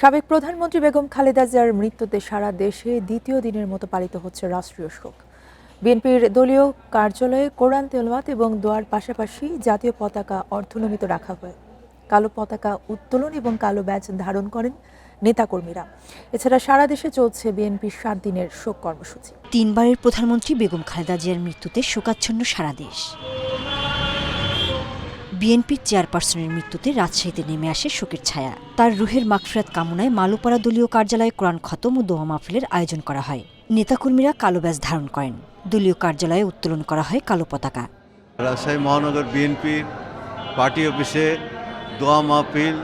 সাবেক প্রধানমন্ত্রী বেগম খালেদা জিয়ার মৃত্যুতে সারা দেশে দ্বিতীয় দিনের মতো পালিত হচ্ছে রাষ্ট্রীয় শোক। বিএনপির দলীয় কার্যালয়ে কোরআন তেলাওয়াত এবং দোয়ার পাশাপাশি জাতীয় পতাকা অর্ধনমিত রাখা হয়। কালো পতাকা উত্তোলন এবং কালো ব্যাজ ধারণ করেন নেতাকর্মীরা। এছাড়া সারা দেশে চলছে বিএনপির 7 দিনের শোক কর্মসূচি। তিনবারের প্রধানমন্ত্রী বেগম খালেদা জিয়ার মৃত্যুতে শোকাচ্ছন্ন সারা দেশ। বিএনপির চেয়ারপারসনের মৃত্যুতে রাজশাহীতে নেমে আসে শোকের ছায়া। তার রুহের মাগফিরাত কামনায় মালুপাড়া দলীয় কার্যালয়ে কোরআন খতম ও দোয়া মাহফিলের আয়োজন করা হয়। নেতাকর্মীরা কালো ব্যাজ ধারণ করেন। দলীয় কার্যালয়ে উত্তোলন করা হয় কালো পতাকা। রাজশাহী মহানগর বিএনপির পার্টি অফিসে দোয়া মাহফিল,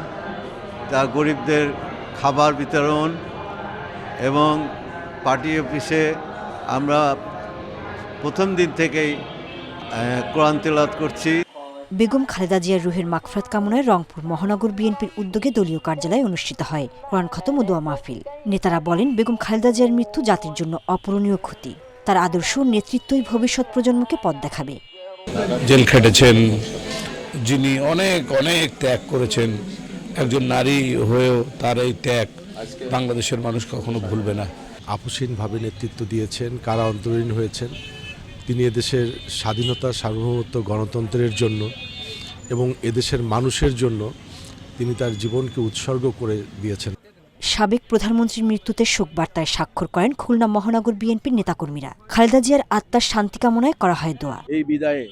তা গরিবদের খাবার বিতরণ এবং পার্টি অফিসে আমরা প্রথম দিন থেকেই কোরআন তেলাওয়াত করছি। বেগম খালেদা জিয়ার রুহের মাগফিরাত কামনায় রংপুর মহানগর বিএনপির উদ্যোগে দলীয় কার্যালয়ে অনুষ্ঠিত হয় কোরআন খতম ও দোয়া মাহফিল। নেতারা বলেন, বেগম খালেদা জিয়ার মৃত্যু জাতির জন্য অপূরণীয় ক্ষতি। তার আদর্শ নেতৃত্বই ভবিষ্যৎ প্রজন্মকে পথ দেখাবে। জেল খেটেছেন, যিনি অনেক অনেক ত্যাগ করেছেন, একজন নারী হয়েও তার এই ত্যাগ বাংলাদেশের মানুষ কখনো ভুলবে না। আপসহীনভাবে নেতৃত্ব দিয়েছেন, কারা অন্তরীণ হয়েছেন। তিনি এদেশের স্বাধীনতা, সার্বভৌমত্ব, গণতন্ত্রের জন্য এবং এদেশের মানুষের জন্য তিনি তার জীবনকে উৎসর্গ করে দিয়েছেন। সাবেক প্রধানমন্ত্রীর মৃত্যুতে শোক বার্তায় স্বাক্ষর করেন খুলনা মহানগর বিএনপির নেতাকর্মীরা। খালেদা জিয়ার আত্মার শান্তি কামনায় করা হয় দোয়া। এই বিদায়ে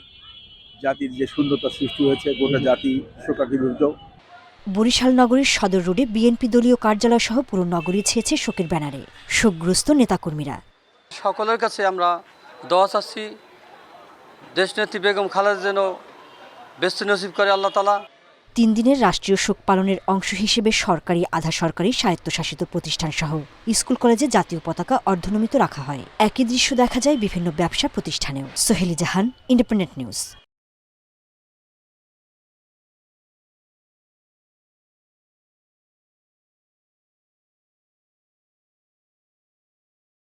জাতির যে শূন্যতা সৃষ্টি হয়েছে, গোটা জাতি শোকাভিভূত। বরিশাল নগরীর সদর রোডে বিএনপি দলীয় কার্যালয় সহ পুরো নগরী ছেয়েছে শোকের ব্যানারে। শোকগ্রস্ত নেতাকর্মীরা। সকলের কাছে আমরা দোয়া চাচ্ছি, দেশনেত্রী বেগম খালেদা যেন বেস্ত নসিব করে আল্লাহ তাআলা। 3 দিনের রাষ্ট্রীয় শোক পালনের অংশ হিসেবে সরকারি, আধা সরকারি, স্বায়ত্তশাসিত প্রতিষ্ঠান সহ স্কুল কলেজে জাতীয় পতাকা অর্ধনমিত রাখা হয়। একই দৃশ্য দেখা যায় বিভিন্ন ব্যবসা প্রতিষ্ঠানেও। সোহেলি জাহান, ইন্ডিপেন্ডেন্ট নিউজ।